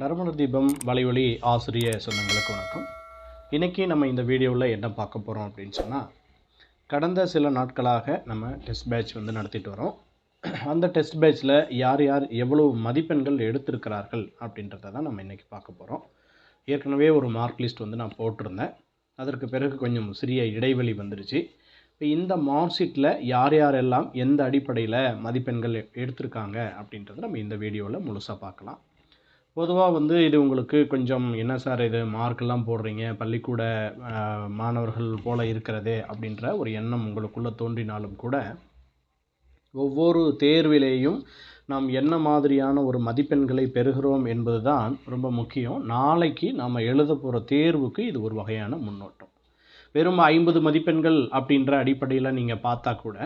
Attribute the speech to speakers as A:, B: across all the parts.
A: நறுமண தீபம் வலைவழி ஆசிரிய சொந்தங்களுக்கு வணக்கம். இன்றைக்கி நம்ம இந்த வீடியோவில் என்ன பார்க்க போகிறோம் அப்படின்னு சொன்னால், கடந்த சில நாட்களாக நம்ம டெஸ்ட் பேட்ச் நடத்திட்டு வரோம். அந்த டெஸ்ட் பேட்ச்சில் யார் யார் எவ்வளவு மதிப்பெண்கள் எடுத்திருக்கிறார்கள் அப்படின்றத தான் நம்ம இன்றைக்கி பார்க்க போகிறோம். ஏற்கனவே ஒரு மார்க் லிஸ்ட் நான் போட்டிருந்தேன். அதற்கு பிறகு கொஞ்சம் சிறிய இடைவெளி வந்துடுச்சு. இப்போ இந்த மார்க் ஷீட்டில் யார் யாரெல்லாம் எந்த அடிப்படையில் மதிப்பெண்கள் எடுத்திருக்காங்க அப்படின்றத நம்ம இந்த வீடியோவில் முழுசாக பார்க்கலாம். பொதுவாக இது உங்களுக்கு கொஞ்சம் என்ன சார் இது மார்க்கெல்லாம் போடுறீங்க, பள்ளிக்கூட மாணவர்கள் போல் இருக்கிறதே அப்படின்ற ஒரு எண்ணம் உங்களுக்குள்ளே தோன்றினாலும் கூட, ஒவ்வொரு தேர்விலேயும் நாம் என்ன மாதிரியான ஒரு மதிப்பெண்களை பெறுகிறோம் என்பது தான் ரொம்ப முக்கியம். நாளைக்கு நாம் எழுத போகிற தேர்வுக்கு இது ஒரு வகையான முன்னோட்டம். வெறும் 50 மதிப்பெண்கள் அப்படின்ற அடிப்படையில் நீங்கள் பார்த்தா கூட,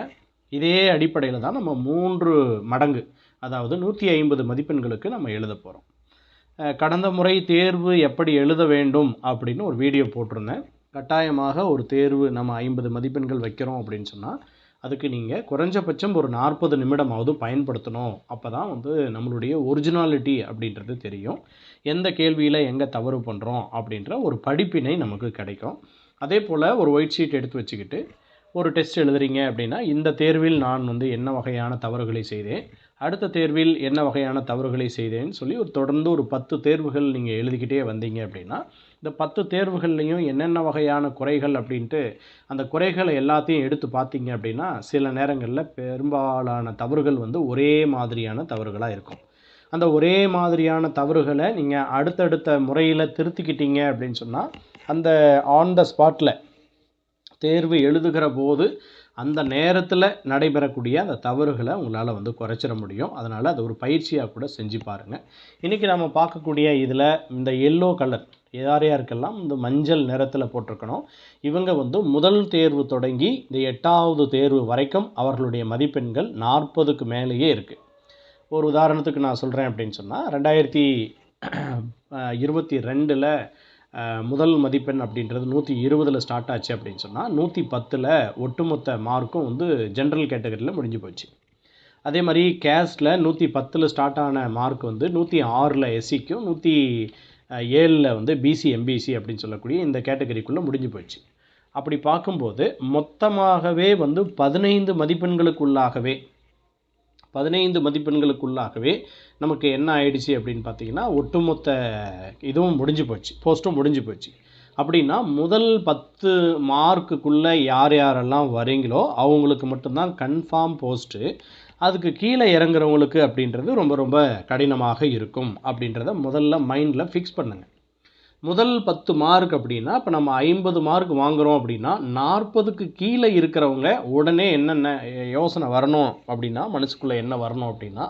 A: இதே அடிப்படையில் தான் நம்ம 3 மடங்கு, அதாவது 150 மதிப்பெண்களுக்கு நம்ம எழுத போகிறோம். கடந்த முறை தேர்வு எப்படி எழுத வேண்டும் அப்படின்னு ஒரு வீடியோ போட்டிருந்தேன். கட்டாயமாக ஒரு தேர்வு நம்ம 50 மதிப்பெண்கள் வைக்கிறோம் அப்படின்னு சொன்னால், அதுக்கு நீங்கள் குறைஞ்சபட்சம் ஒரு 40 நிமிடமாவது பயன்படுத்தணும். அப்போ தான் நம்மளுடைய ஒரிஜினாலிட்டி அப்படின்றது தெரியும். எந்த கேள்வியில் எங்கே தவறு பண்ணுறோம் அப்படின்ற ஒரு படிப்பினை நமக்கு கிடைக்கும். அதே போல் ஒரு ஒயிட் ஷீட் எடுத்து வச்சுக்கிட்டு ஒரு டெஸ்ட் எழுதுறீங்க அப்படின்னா, இந்த தேர்வில் நான் என்ன வகையான தவறுகளை செய்தேன், அடுத்த தேர்வில் என்ன வகையான தவறுகளை செய்தேன்னு சொல்லி தொடர்ந்து ஒரு 10 தேர்வுகள் நீங்கள் எழுதிக்கிட்டே வந்தீங்க அப்படின்னா, இந்த 10 தேர்வுகள்லையும் என்னென்ன வகையான குறைகள் அப்படின்ட்டு அந்த குறைகளை எல்லாத்தையும் எடுத்து பார்த்தீங்க அப்படின்னா, சில நேரங்களில் பெரும்பாலான தவறுகள் ஒரே மாதிரியான தவறுகளாக இருக்கும். அந்த ஒரே மாதிரியான தவறுகளை நீங்கள் அடுத்தடுத்த முறையில் திருத்திக்கிட்டீங்க அப்படின்னு சொன்னால், அந்த ஆன் த ஸ்பாட்டில் தேர்வு எழுதுகிற போது அந்த நேரத்தில் நடைபெறக்கூடிய அந்த தவறுகளை உங்களால் குறைச்சிட முடியும். அதனால் அது ஒரு பயிற்சியாக கூட செஞ்சு பாருங்கள். இன்றைக்கி நம்ம பார்க்கக்கூடிய இதில் இந்த எல்லோ கலர் யார் யாருக்கெல்லாம் இந்த மஞ்சள் நிறத்தில் போட்டிருக்கணும், இவங்க முதல் தேர்வு தொடங்கி இந்த 8வது தேர்வு வரைக்கும் அவர்களுடைய மதிப்பெண்கள் 40க்கு மேலேயே இருக்குது. ஒரு உதாரணத்துக்கு நான் சொல்கிறேன் அப்படின்னு சொன்னால், 2022 முதல் மதிப்பெண் அப்படின்றது 120 ஸ்டார்ட் ஆச்சு அப்படின்னு சொன்னால், 110 ஒட்டுமொத்த மார்க்கும் ஜென்ரல் கேட்டகரியில் முடிஞ்சு போச்சு. அதே மாதிரி கேஸ்டில் 110 ஸ்டார்ட் ஆன மார்க் 106 எஸ்சிக்கும் 107 பிசி எம்பிசி அப்படின்னு சொல்லக்கூடிய இந்த கேட்டகரிக்குள்ளே முடிஞ்சு போச்சு. அப்படி பார்க்கும்போது மொத்தமாகவே 15 மதிப்பெண்களுக்குள்ளாகவே நமக்கு என்ன ஆயிடுச்சு அப்படின்னு பார்த்தீங்கன்னா, ஒட்டுமொத்த இதுவும் முடிஞ்சு போச்சு, போஸ்ட்டும் முடிஞ்சு போச்சு. அப்படின்னா முதல் 10 மார்க்குக்குள்ளே யாரெல்லாம் வரீங்களோ அவங்களுக்கு மட்டும்தான் கன்ஃபார்ம் போஸ்ட்டு. அதுக்கு கீழே இறங்குறவங்களுக்கு அப்படின்றது ரொம்ப ரொம்ப கடினமாக இருக்கும் அப்படின்றத முதல்ல மைண்டில் ஃபிக்ஸ் பண்ணுங்கள். முதல் 10 மார்க் அப்படின்னா, இப்போ நம்ம 50 மார்க் வாங்குகிறோம் அப்படின்னா, 40க்கு கீழே இருக்கிறவங்க உடனே என்னென்ன யோசனை வரணும் அப்படின்னா, மனசுக்குள்ளே என்ன வரணும் அப்படின்னா,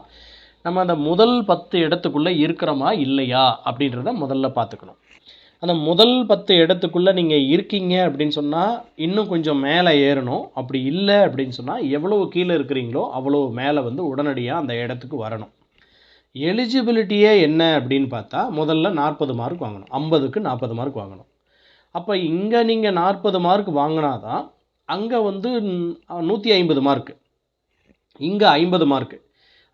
A: நம்ம அந்த முதல் 10 இடத்துக்குள்ளே இருக்கிறோமா இல்லையா அப்படின்றத முதல்ல பார்த்துக்கணும். அந்த முதல் 10 இடத்துக்குள்ளே நீங்கள் இருக்கீங்க அப்படின்னு சொன்னால் இன்னும் கொஞ்சம் மேலே ஏறணும். அப்படி இல்லை அப்படின்னு சொன்னால் எவ்வளவு கீழே இருக்கிறீங்களோ அவ்வளோ மேலே உடனடியாக அந்த இடத்துக்கு வரணும். எலிஜிபிலிட்டியே என்ன அப்படின்னு பார்த்தா, முதல்ல 40 மார்க் வாங்கணும். 50க்கு 40 மார்க் வாங்கணும். அப்போ இங்கே நீங்கள் 40 மார்க் வாங்கினா தான் அங்கே 150 மார்க்கு, இங்கே 50 மார்க்கு.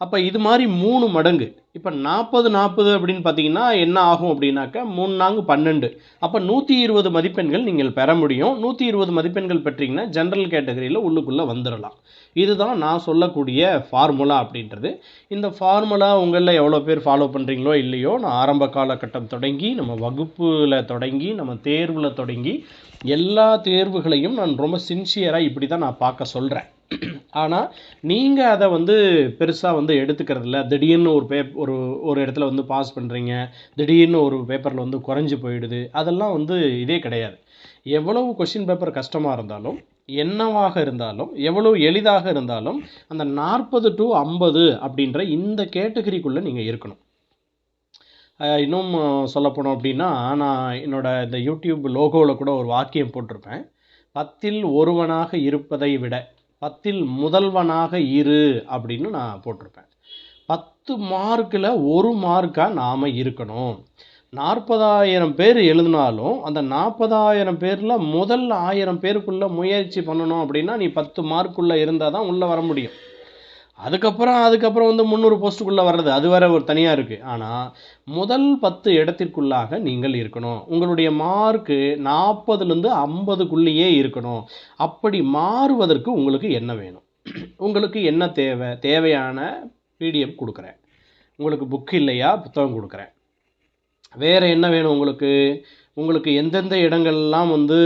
A: அப்போ இது மாதிரி 3 மடங்கு. இப்போ 40 அப்படின்னு பார்த்தீங்கன்னா என்ன ஆகும் அப்படின்னாக்கா 3 4 12. அப்போ 120 மதிப்பெண்கள் நீங்கள் பெற முடியும். 120 மதிப்பெண்கள் பெற்றீங்கன்னா ஜென்ரல் கேட்டகரியில் உள்ளுக்குள்ளே வந்துடலாம். இதுதான் நான் சொல்லக்கூடிய ஃபார்முலா அப்படின்றது. இந்த ஃபார்முலா உங்களில் எவ்வளோ பேர் ஃபாலோ பண்ணுறீங்களோ இல்லையோ, நான் ஆரம்ப காலகட்டம் தொடங்கி நம்ம வகுப்பில் தொடங்கி நம்ம தேர்வில் தொடங்கி எல்லா தேர்வுகளையும் நான் ரொம்ப சின்சியராக இப்படி தான் நான் பார்க்க சொல்கிறேன். ஆனால் நீங்கள் அதை பெருசாக எடுத்துக்கிறதில்ல. திடீர்னு ஒரு இடத்துல பாஸ் பண்ணுறீங்க, திடீர்னு ஒரு பேப்பரில் குறைஞ்சி போயிடுது. அதெல்லாம் இதே கிடையாது. எவ்வளவு கொஷின் பேப்பர் கஷ்டமாக இருந்தாலும், என்னவாக இருந்தாலும், எவ்வளவு எளிதாக இருந்தாலும் அந்த 40 to 50 அப்படின்ற இந்த கேட்டகரிக்குள்ளே நீங்கள் இருக்கணும். இன்னும் சொல்லப்போனோம் அப்படின்னா, நான் என்னோடய இந்த யூடியூப் லோகோவில் கூட ஒரு வாக்கியம் போட்டிருப்பேன். 10ல் ஒருவனாக இருப்பதை விட 10ல் முதல்வனாக இரு அப்படின்னு நான் போட்டிருப்பேன். 10 மார்க்கில் 1 மார்க்காக நாம் இருக்கணும். 40,000 பேர் எழுதினாலும் அந்த 40,000 பேரில் முதல் 1000 பேருக்குள்ளே முயற்சி பண்ணணும் அப்படின்னா நீ 10 மார்க்குள்ளே இருந்தால் தான் உள்ளே வர முடியும். அதுக்கப்புறம் வந்து 300 போஸ்ட்டுக்குள்ளே வர்றது அது வேற ஒரு தனியாக இருக்குது. ஆனால் முதல் 10 இடத்திற்குள்ளாக நீங்கள் இருக்கணும். உங்களுடைய மார்க்கு 40லேருந்து 50க்குள்ளேயே இருக்கணும். அப்படி மாறுவதற்கு உங்களுக்கு என்ன வேணும்? உங்களுக்கு என்ன தேவையான பிடிஎஃப் கொடுக்குறேன். உங்களுக்கு புக் இல்லையா, புத்தகம் கொடுக்குறேன். வேறு என்ன வேணும் உங்களுக்கு எந்தெந்த இடங்கள்லாம் வந்து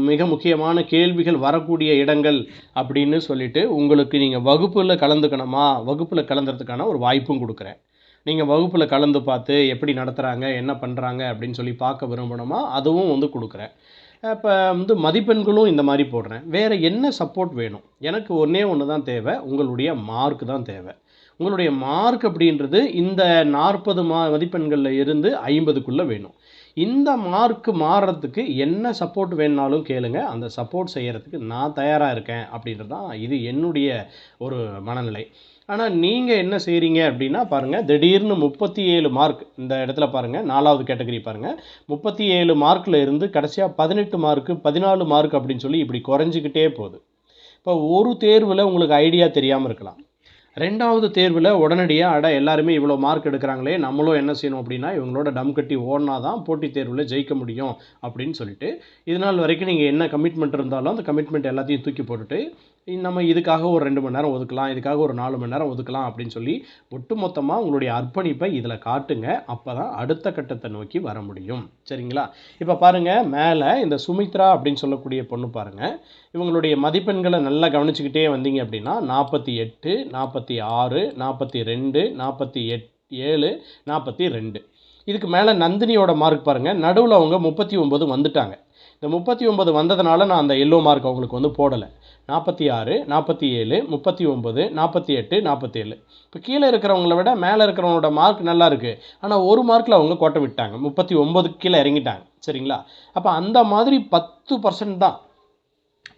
A: மிக முக்கியமான கேள்விகள் வரக்கூடிய இடங்கள் அப்படின்னு சொல்லிட்டு உங்களுக்கு நீங்கள் வகுப்பில் கலந்துக்கணுமா, வகுப்பில் கலந்துறதுக்கான ஒரு வாய்ப்பும் கொடுக்குறேன். நீங்கள் வகுப்பில் கலந்து பார்த்து எப்படி நடத்துகிறாங்க, என்ன பண்ணுறாங்க அப்படின்னு சொல்லி பார்க்க விரும்பணுமா, அதுவும் வந்து கொடுக்குறேன். இப்போ வந்து மதிப்பெண்களும் இந்த மாதிரி போடுறேன். வேறு என்ன சப்போர்ட் வேணும்? எனக்கு ஒன்று தான் தேவை, உங்களுடைய மார்க் தான் தேவை. உங்களுடைய மார்க் அப்படின்றது இந்த 40 மதிப்பெண்களில் இருந்து 50க்குள்ளே வேணும். இந்த மார்க் மாறுறதுக்கு என்ன சப்போர்ட் வேணுனாலும் கேளுங்க, அந்த சப்போர்ட் செய்கிறதுக்கு நான் தயாராக இருக்கேன் அப்படின்றது தான் இது என்னுடைய ஒரு மனநிலை. ஆனால் நீங்கள் என்ன செய்கிறீங்க அப்படின்னா பாருங்கள், திடீர்னு 37 மார்க் இந்த இடத்துல பாருங்கள், 4வது கேட்டகரி பாருங்கள், 37 மார்க்கில் இருந்து கடைசியாக 18 மார்க்கு 14 மார்க் அப்படின்னு சொல்லி இப்படி குறைஞ்சிக்கிட்டே போகுது. இப்போ ஒரு தேர்வில் உங்களுக்கு ஐடியா தெரியாமல் இருக்கலாம். 2வது தேர்வில் உடனடியாக எல்லாருமே இவ்வளோ மார்க் எடுக்கிறாங்களே, நம்மளும் என்ன செய்யணும் அப்படின்னா இவங்களோட டம் கட்டி ஓடினா தான் போட்டித் தேர்வில் ஜெயிக்க முடியும் அப்படின்னு சொல்லிட்டு, இது நாள் வரைக்கும் நீங்கள் என்ன கமிட்மெண்ட் இருந்தாலும் அந்த கமிட்மெண்ட் எல்லாத்தையும் தூக்கி போட்டுட்டு நம்ம இதுக்காக ஒரு 2 மணி நேரம் ஒதுக்கலாம், இதுக்காக ஒரு 4 மணி நேரம் ஒதுக்கலாம் அப்படின்னு சொல்லி ஒட்டுமொத்தமாக உங்களுடைய அர்ப்பணிப்பை இதில் காட்டுங்க. அப்போ தான் அடுத்த கட்டத்தை நோக்கி வர முடியும். சரிங்களா? இப்போ பாருங்கள், மேலே இந்த சுமித்ரா அப்படின்னு சொல்லக்கூடிய பொண்ணு பாருங்கள், இவங்களுடைய மதிப்பெண்களை நல்லா கவனிச்சுக்கிட்டே வந்தீங்க அப்படின்னா 48, 46, 42, 47, 42. இதுக்கு மேலே நந்தினியோட மார்க் பாருங்கள், நடுவில் அவங்க 39 வந்துட்டாங்க. இந்த 39 வந்ததுனால நான் அந்த எல்லோ மார்க் அவங்களுக்கு வந்து போடலை. 46, 47, 39, 48, 47. இப்போ கீழே இருக்கிறவங்கள விட மேலே இருக்கிறவங்களோட மார்க் நல்லா இருக்குது. ஆனால் ஒரு மார்க்கில் அவங்க கோட்டை விட்டாங்க, 39க்கு கீழே இறங்கிட்டாங்க. சரிங்களா? அப்போ அந்த மாதிரி 10% தான்,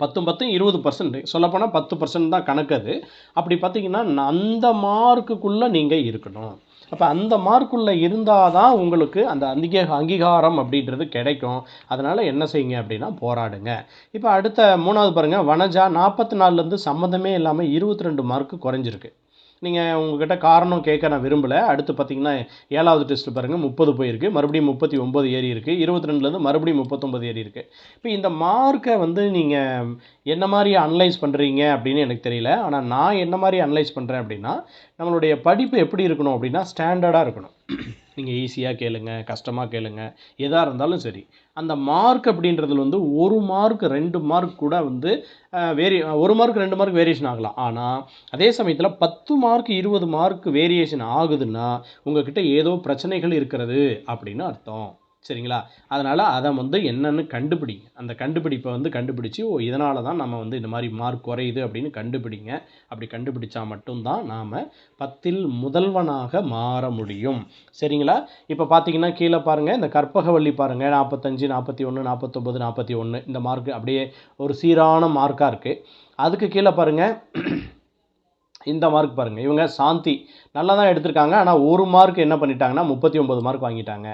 A: 10 20%, சொல்லப்போனால் 10% தான் கணக்கு அது. அப்படி பார்த்தீங்கன்னா அந்த மார்க்குக்குள்ளே நீங்கள் இருக்கணும். அப்போ அந்த மார்க்குள்ளே இருந்தால் தான் உங்களுக்கு அந்த அங்கீகாரம் அப்படின்றது கிடைக்கும். அதனால் என்ன செய்யுங்க அப்படின்னா போராடுங்க. இப்போ அடுத்த 3வது பாருங்கள், வனஜா 44லேருந்து சம்மந்தமே இல்லாமல் 22 மார்க்கு குறைஞ்சிருக்கு. நீங்கள் உங்கள்கிட்ட காரணம் கேட்க நான் விரும்பலை. அடுத்து பார்த்தீங்கன்னா 7வது டெஸ்ட்டு பாருங்கள், 30 போயிருக்கு, மறுபடியும் 39 ஏறி இருக்குது, 22லேருந்து மறுபடியும் 39 ஏறி இருக்குது. இப்போ இந்த மார்க்கை வந்து நீங்கள் என்ன மாதிரி அனலைஸ் பண்ணுறீங்க அப்படின்னு எனக்கு தெரியல. ஆனால் நான் என்ன மாதிரி அனலைஸ் பண்ணுறேன் அப்படின்னா, நம்மளுடைய படிப்பு எப்படி இருக்கணும் அப்படின்னா ஸ்டாண்டர்டாக இருக்கணும். நீங்கள் ஈஸியாக கேளுங்க, கஷ்டமாக கேளுங்க, எதாக இருந்தாலும் சரி. அந்த மார்க் அப்படின்றதுல வந்து 1 மார்க் 2 மார்க் கூட வந்து 1 மார்க் 2 மார்க் வேரியேஷன் ஆகலாம். ஆனால் அதே சமயத்தில் 10 மார்க் 20 மார்க் வேரியேஷன் ஆகுதுன்னா உங்ககிட்ட ஏதோ பிரச்சனைகள் இருக்கிறது அப்படின்னு அர்த்தம். சரிங்களா? அதனால் அதை வந்து என்னென்னு கண்டுபிடிங்க. அந்த கண்டுபிடிப்பை வந்து கண்டுபிடிச்சி இதனால தான் நம்ம வந்து இந்த மாதிரி மார்க் குறையுது அப்படின்னு கண்டுபிடிங்க. அப்படி கண்டுபிடிச்சா மட்டும்தான் நாம் 10ல் முதல்வனாக மாற முடியும். சரிங்களா? இப்போ பார்த்தீங்கன்னா கீழே பாருங்கள், இந்த கற்பகவள்ளி பாருங்கள், 45, 41, 49, 41 இந்த மார்க் அப்படியே ஒரு சீரான மார்க்காக இருக்குது. அதுக்கு கீழே பாருங்கள், இந்த மார்க் பாருங்கள், இவங்க சாந்தி நல்லா தான் எடுத்திருக்காங்க. ஆனால் 1 மார்க் என்ன பண்ணிட்டாங்கன்னா 39 மார்க் வாங்கிட்டாங்க.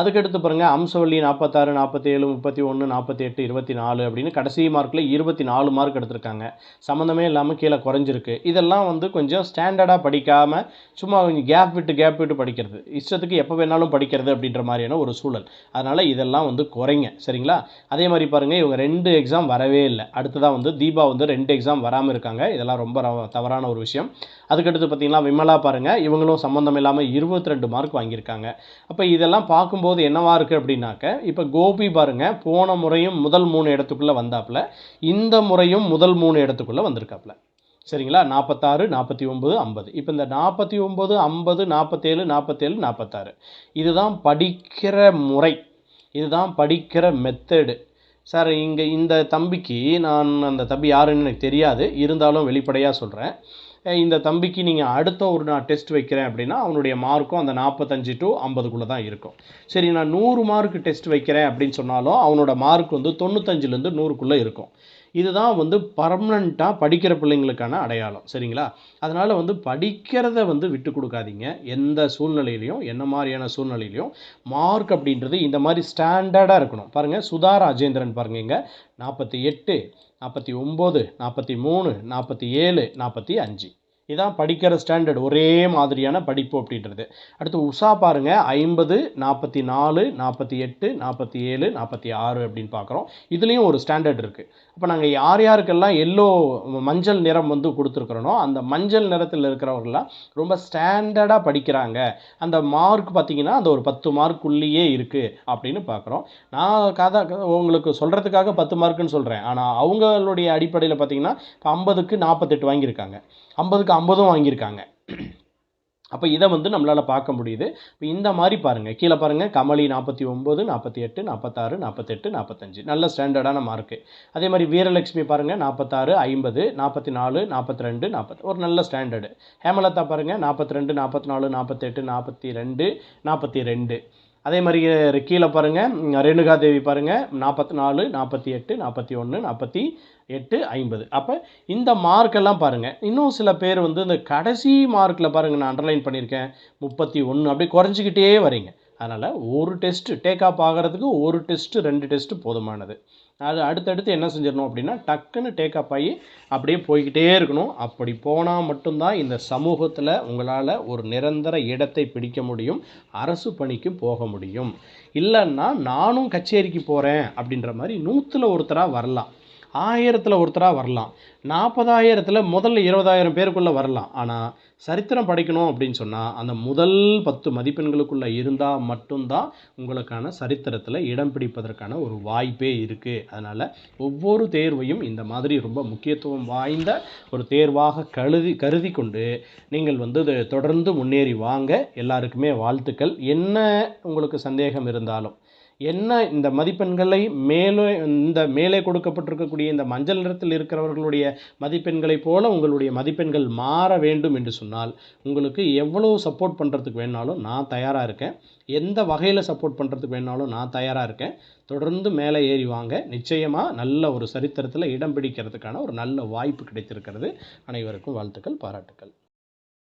A: அதுக்கடுத்து பாருங்கள், அம்சவள்ளி 46, 47, 31, 48, 24 அப்படின்னு கடைசி மார்க்கில் 24 மார்க் எடுத்திருக்காங்க. சம்மந்தமே இல்லாமல் கீழே குறைஞ்சிருக்கு. இதெல்லாம் வந்து கொஞ்சம் ஸ்டாண்டர்டாக படிக்காமல் சும்மா கொஞ்சம் கேப் விட்டு படிக்கிறது, இஷ்டத்துக்கு எப்போ வேணாலும் படிக்கிறது அப்படின்ற மாதிரியான ஒரு சூழல். அதனால் இதெல்லாம் வந்து குறைங்க. சரிங்களா? அதே மாதிரி பாருங்கள், இவங்க 2 எக்ஸாம் வரவே இல்லை. அடுத்ததாக வந்து தீபா வந்து 2 எக்ஸாம் வராமல் இருக்காங்க. இதெல்லாம் ரொம்ப தவறான ஒரு விஷயம். அதுக்கடுத்து பார்த்தீங்கன்னா விமலா பாருங்கள், இவங்களும் சம்மந்தம் இல்லாமல் 22 மார்க் வாங்கியிருக்காங்க. அப்போ இதெல்லாம் பார்க்கும்போது என்னவா இருக்குது அப்படின்னாக்க, இப்போ கோபி பாருங்கள், போன முறையும் முதல் 3 இடத்துக்குள்ளே வந்தாப்புல, இந்த முறையும் முதல் 3 இடத்துக்குள்ளே வந்திருக்காப்புல. சரிங்களா? 46, 49, 50. இப்போ இந்த 49, 50, 47, 47, 46 இதுதான் படிக்கிற முறை, இதுதான் படிக்கிற மெத்தடு. சார் இங்கே இந்த தம்பிக்கு, நான் அந்த தம்பி யாருன்னு எனக்கு தெரியாது, இருந்தாலும் வெளிப்படையாக சொல்கிறேன், இந்த தம்பிக்கு நீங்கள் அடுத்த ஒரு நான் டெஸ்ட் வைக்கிறேன் அப்படின்னா அவனுடைய மார்க்கும் அந்த 45 to 50க்குள்ளே தான் இருக்கும். சரி, நான் 100 மார்க் டெஸ்ட் வைக்கிறேன் அப்படின்னு சொன்னாலும் அவனோட மார்க் வந்து 95லேருந்து 100க்குள்ளே இருக்கும். இதுதான் வந்து பர்மனண்ட்டாக படிக்கிற பிள்ளைங்களுக்கான அடையாளம். சரிங்களா? அதனால் வந்து படிக்கிறத வந்து விட்டு கொடுக்காதீங்க. எந்த சூழ்நிலையிலையும், என்ன மாதிரியான சூழ்நிலையிலையும் மார்க் அப்படின்றது இந்த மாதிரி ஸ்டாண்டர்டாக இருக்கணும். பாருங்கள், சுதா ராஜேந்திரன் பாருங்கள், இங்கே 48, 49, 43, 47, 45 இதான் படிக்கிற ஸ்டாண்டர்ட், ஒரே மாதிரியான படிப்பு அப்படின்றது. அடுத்து உஷா பாருங்கள் 50, 44, 48, 47, 46 அப்படின்னு பார்க்குறோம். இதுலேயும் ஒரு ஸ்டாண்டர்ட் இருக்குது. அப்போ நாங்கள் யார் யாருக்கெல்லாம் எல்லோ மஞ்சள் நிறம் வந்து கொடுத்துருக்குறோனோ அந்த மஞ்சள் நிறத்தில் இருக்கிறவர்களாம் ரொம்ப ஸ்டாண்டர்டாக படிக்கிறாங்க. அந்த மார்க் பார்த்திங்கன்னா அந்த ஒரு 10 மார்க்குள்ளேயே இருக்குது அப்படின்னு பார்க்குறோம். நான் உங்களுக்கு சொல்கிறதுக்காக 10 மார்க்குன்னு சொல்கிறேன். ஆனால் அவங்களுடைய அடிப்படையில் பார்த்திங்கன்னா இப்போ 50க்கு 48 வாங்கியிருக்காங்க, 50க்கு 50 வாங்கியிருக்காங்க. அப்போ இதை வந்து நம்மளால் பார்க்க முடியுது. இப்போ இந்த மாதிரி பாருங்கள், கீழே பாருங்கள் கமலி 49, 48, 46, 48, 45 நல்ல ஸ்டாண்டர்டான மார்க்கு. அதே மாதிரி வீரலட்சுமி பாருங்கள் 46, 50, 44, 42, 40 ஒரு நல்ல ஸ்டாண்டர்டு. ஹேமலதா பாருங்கள் 42, 44, 48, 42, 42. அதே மாதிரி கீழே பாருங்கள் ரேணுகா தேவி பாருங்கள் 44, 48, 41, 48, 50. அப்போ இந்த மார்க்கெல்லாம் பாருங்கள். இன்னும் சில பேர் வந்து இந்த கடைசி மார்க்கில் பாருங்கள், நான் அண்டர்லைன் பண்ணியிருக்கேன் 31 அப்படி குறைஞ்சிக்கிட்டே வரீங்க. அதனால் ஒரு டெஸ்ட்டு டேக் ஆஃப் ஆகிறதுக்கு ஒரு டெஸ்ட்டு 2 டெஸ்ட்டு போதுமானது. அது அடுத்தடுத்து என்ன செஞ்சிடணும் அப்படின்னா டக்குன்னு டேக் அப் ஆகி அப்படியே போய்கிட்டே இருக்கணும். அப்படி போனால் மட்டும்தான் இந்த சமூகத்தில் உங்களால் ஒரு நிரந்தர இடத்தை பிடிக்க முடியும், அரசு பணிக்கு போக முடியும். இல்லைன்னா நானும் கச்சேரிக்கு போகிறேன் அப்படின்ற மாதிரி 100ல் ஒருத்தராக வரலாம், 1000ல் ஒருத்தராக வரலாம், 40,000ல் முதல்ல 20,000 பேருக்குள்ளே வரலாம். ஆனால் சரித்திரம் படிக்கணும் அப்படின்னு சொன்னால் அந்த முதல் 10 மதிப்பெண்களுக்குள்ளே இருந்தால் மட்டும்தான் உங்களுக்கான சரித்திரத்தில் இடம் பிடிப்பதற்கான ஒரு வாய்ப்பே இருக்குது. அதனால் ஒவ்வொரு தேர்வையும் இந்த மாதிரி ரொம்ப முக்கியத்துவம் வாய்ந்த ஒரு தேர்வாக கருதி கொண்டு நீங்கள் வந்து தொடர்ந்து முன்னேறி வாங்க. எல்லாருக்குமே வாழ்த்துக்கள். என்ன உங்களுக்கு சந்தேகம் இருந்தாலும், என்ன இந்த மதிப்பெண்களை மேலே கொடுக்கப்பட்டிருக்கக்கூடிய இந்த மஞ்சள் நிறத்தில் இருக்கிறவர்களுடைய மதிப்பெண்களைப் போல உங்களுடைய மதிப்பெண்கள் மாற வேண்டும் என்று சொன்னால் உங்களுக்கு எவ்வளோ சப்போர்ட் பண்ணுறதுக்கு வேணாலும் நான் தயாராக இருக்கேன். எந்த வகையில் சப்போர்ட் பண்ணுறதுக்கு வேணாலும் நான் தயாராக இருக்கேன். தொடர்ந்து மேலே ஏறி வாங்க. நிச்சயமாக நல்ல ஒரு சரித்திரத்தில் இடம் பிடிக்கிறதுக்கான ஒரு நல்ல வாய்ப்பு கிடைத்திருக்கிறது. அனைவருக்கும் வாழ்த்துக்கள், பாராட்டுக்கள்.